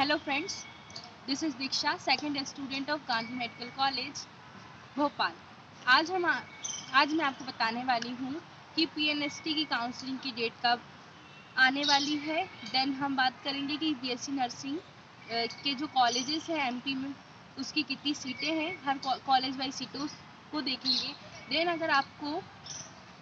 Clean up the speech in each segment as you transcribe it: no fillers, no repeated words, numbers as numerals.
Hello friends, this is Diksha, second student of Gandhi medical college Bhopal. आज मैं आपको बताने वाली हूँ कि पीएनएसटी की काउंसलिंग की डेट कब आने वाली है। देन हम बात करेंगे कि बीएससी नर्सिंग के जो कॉलेजेस हैं एमपी में उसकी कितनी सीटें हैं, हर कॉलेज वाइज सीटों को देखेंगे। देन अगर आपको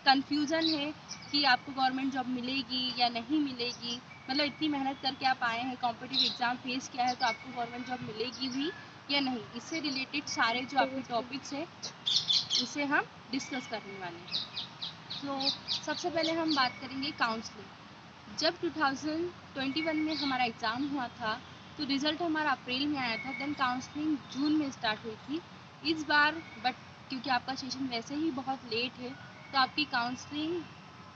कन्फ्यूज़न है कि आपको गवर्नमेंट जॉब मिलेगी या नहीं मिलेगी, मतलब इतनी मेहनत करके आप आए हैं, कॉम्पिटिटिव एग्ज़ाम फेस किया है, तो आपको गवर्नमेंट जॉब मिलेगी भी या नहीं, इससे रिलेटेड सारे जो आपके टॉपिक्स हैं इसे हम डिस्कस करने वाले हैं। तो सबसे पहले हम बात करेंगे काउंसलिंग। जब 2021 में हमारा एग्ज़ाम हुआ था तो रिज़ल्ट हमारा अप्रैल में आया था। देन काउंसलिंग जून में स्टार्ट हुई थी इस बार, बट क्योंकि आपका सेशन वैसे ही बहुत लेट है तो आपकी काउंसलिंग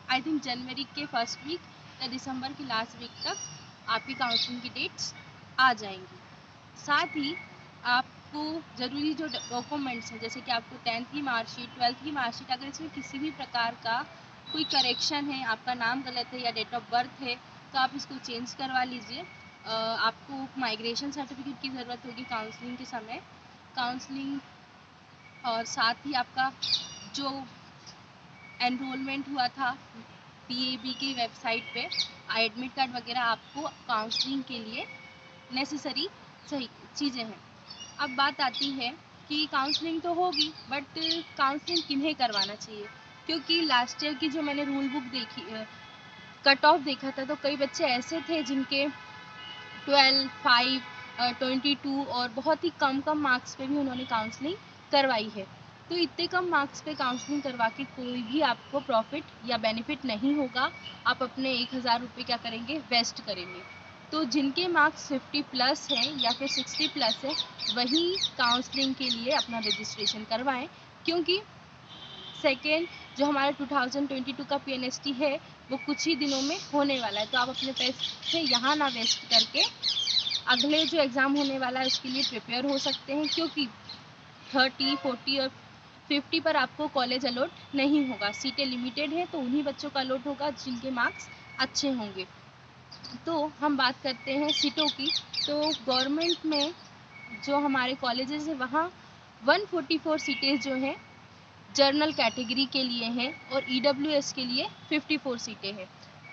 आई थिंक जनवरी के फर्स्ट वीक या दिसंबर के लास्ट वीक तक आपकी काउंसलिंग की डेट्स आ जाएंगी। साथ ही आपको ज़रूरी जो डॉक्यूमेंट्स हैं, जैसे कि आपको 10th की मार्कशीट, 12th की मार्कशीट, अगर इसमें किसी भी प्रकार का कोई करेक्शन है, आपका नाम गलत है या डेट ऑफ बर्थ है, तो आप इसको चेंज करवा लीजिए। आपको माइग्रेशन सर्टिफिकेट की ज़रूरत होगी काउंसलिंग के समय। काउंसलिंग और साथ ही आपका जो एनरोलमेंट हुआ था पीएबी की वेबसाइट पे, एडमिट कार्ड वगैरह आपको काउंसलिंग के लिए नेसेसरी सही चीज़ें हैं। अब बात आती है कि काउंसलिंग तो होगी, बट काउंसलिंग किन्हें करवाना चाहिए, क्योंकि लास्ट ईयर की जो मैंने रूल बुक देखी, कट ऑफ देखा था, तो कई बच्चे ऐसे थे जिनके 12, 5, 22 और बहुत ही कम मार्क्स पे भी उन्होंने काउंसलिंग करवाई है। तो इतने कम मार्क्स पे काउंसलिंग करवा के कोई भी आपको प्रॉफिट या बेनिफिट नहीं होगा। आप अपने 1000 रुपये क्या करेंगे, वेस्ट करेंगे। तो जिनके मार्क्स 50 प्लस हैं या फिर 60 प्लस है, वही काउंसलिंग के लिए अपना रजिस्ट्रेशन करवाएं, क्योंकि सेकेंड जो हमारा 2022 का पीएनएसटी है वो कुछ ही दिनों में होने वाला है। तो आप अपने पैसे यहाँ ना वेस्ट करके अगले जो एग्ज़ाम होने वाला है उसके लिए प्रिपेयर हो सकते हैं, क्योंकि 30, 40 और 50 पर आपको कॉलेज अलॉट नहीं होगा। सीटें लिमिटेड हैं, तो उन्हीं बच्चों का अलॉट होगा जिनके मार्क्स अच्छे होंगे। तो हम बात करते हैं सीटों की। तो गवर्नमेंट में जो हमारे कॉलेजेस हैं वहाँ 144 सीटें जो हैं जर्नल कैटेगरी के लिए हैं और ईडब्ल्यूएस के लिए 54 सीटें हैं।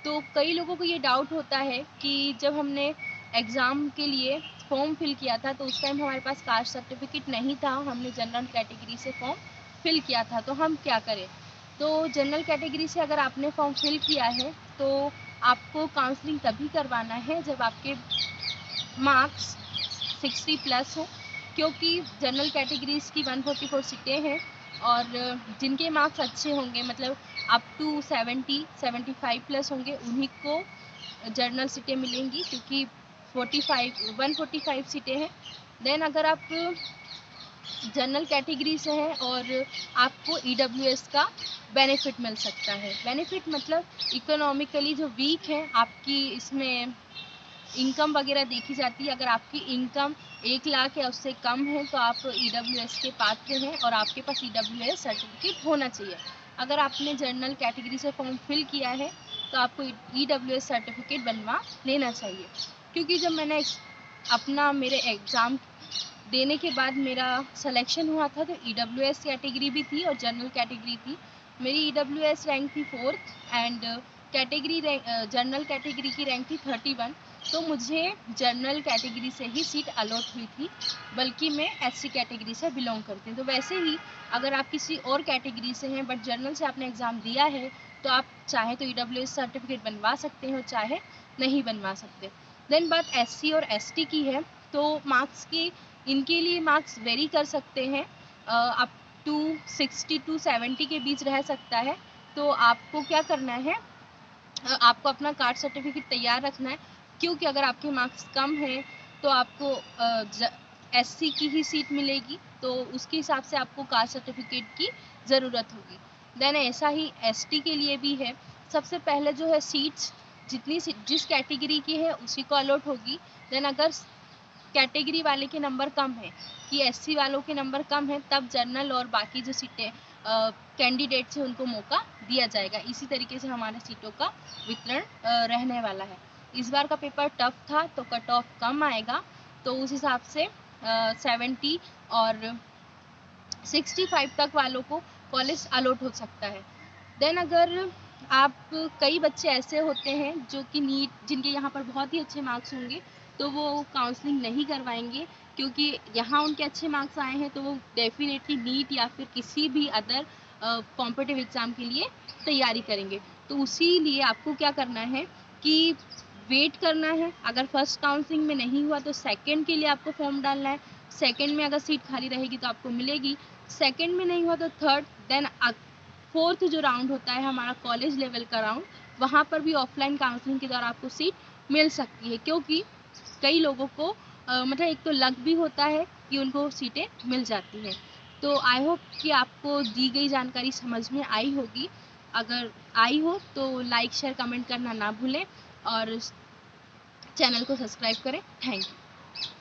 तो कई लोगों को ये डाउट होता है कि जब हमने एग्ज़ाम के लिए फॉर्म फिल किया था तो उस टाइम हमारे पास कास्ट सर्टिफिकेट नहीं था, हमने जनरल कैटेगरी से फॉर्म फिल किया था, तो हम क्या करें। तो जनरल कैटेगरी से अगर आपने फॉर्म फिल किया है तो आपको काउंसलिंग तभी करवाना है जब आपके मार्क्स 60 प्लस हो, क्योंकि जनरल कैटेगरीज की 144 सीटें हैं और जिनके मार्क्स अच्छे होंगे, मतलब अप टू 70-75 प्लस होंगे, उन्हीं को जनरल सीटें मिलेंगी, क्योंकि 145 सीटें हैं। देन अगर आप जनरल कैटेगरी से हैं और आपको ईडब्ल्यूएस का बेनिफिट मिल सकता है। बेनिफिट मतलब इकोनॉमिकली जो वीक है, आपकी इसमें इनकम वगैरह देखी जाती है। अगर आपकी इनकम 1 लाख या उससे कम है तो आप ईडब्ल्यूएस के पात्र हैं और आपके पास ईडब्ल्यूएस सर्टिफिकेट होना चाहिए। अगर आपने जनरल कैटेगरी से फॉर्म फिल किया है तो आपको ईडब्ल्यूएस सर्टिफिकेट बनवा लेना चाहिए, क्योंकि जब मैंने अपना मेरे एग्ज़ाम देने के बाद मेरा सिलेक्शन हुआ था तो ईडब्ल्यूएस कैटेगरी भी थी और जनरल कैटेगरी थी। मेरी ईडब्ल्यूएस रैंक थी 4th and category general category की रैंक थी 31। तो मुझे जनरल कैटेगरी से ही सीट अलॉट हुई थी, बल्कि मैं एससी कैटेगरी से बिलोंग करती हूँ। तो वैसे ही अगर आप किसी और कैटेगरी से हैं बट जनरल से आपने एग्ज़ाम दिया है तो आप चाहे तो ईडब्ल्यूएस सर्टिफिकेट बनवा सकते हो, चाहे नहीं बनवा सकते। देन बात एससी और एसटी की है, तो मार्क्स की इनके लिए मार्क्स वेरी कर सकते हैं, अप टू 60 to 70 के बीच रह सकता है। तो आपको क्या करना है, आपको अपना कास्ट सर्टिफिकेट तैयार रखना है, क्योंकि अगर आपके मार्क्स कम हैं तो आपको एससी की ही सीट मिलेगी, तो उसके हिसाब से आपको कास्ट सर्टिफिकेट की ज़रूरत होगी। देन ऐसा ही एसटी के लिए भी है। सबसे पहले जो है सीट्स जिस कैटेगरी की है उसी को अलॉट होगी। देन अगर कैटेगरी वाले के नंबर कम है कि एससी वालों के नंबर कम है, तब जनरल और बाकी जो सीटें कैंडिडेट्स हैं उनको मौका दिया जाएगा। इसी तरीके से हमारे सीटों का वितरण रहने वाला है। इस बार का पेपर टफ था तो कट ऑफ कम आएगा, तो उस हिसाब से 70 और 65 तक वालों को कॉलेज अलॉट हो सकता है। देन अगर आप, कई बच्चे ऐसे होते हैं जो कि नीट, जिनके यहाँ पर बहुत ही अच्छे मार्क्स होंगे, तो वो काउंसलिंग नहीं करवाएंगे, क्योंकि यहाँ उनके अच्छे मार्क्स आए हैं तो वो डेफिनेटली नीट या फिर किसी भी अदर कॉम्पिटिटिव एग्ज़ाम के लिए तैयारी करेंगे। तो उसी लिए आपको क्या करना है कि वेट करना है। अगर फर्स्ट काउंसलिंग में नहीं हुआ तो सेकंड के लिए आपको फॉर्म डालना है। सेकंड में अगर सीट खाली रहेगी तो आपको मिलेगी, सेकंड में नहीं हुआ तो थर्ड, देन फोर्थ जो राउंड होता है हमारा कॉलेज लेवल का राउंड, वहाँ पर भी ऑफलाइन काउंसलिंग के द्वारा आपको सीट मिल सकती है, क्योंकि कई लोगों को मतलब एक तो लक भी होता है कि उनको सीटें मिल जाती हैं। तो आई होप कि आपको दी गई जानकारी समझ में आई होगी। अगर आई हो तो लाइक शेयर कमेंट करना ना भूलें और चैनल को सब्सक्राइब करें। Thank you.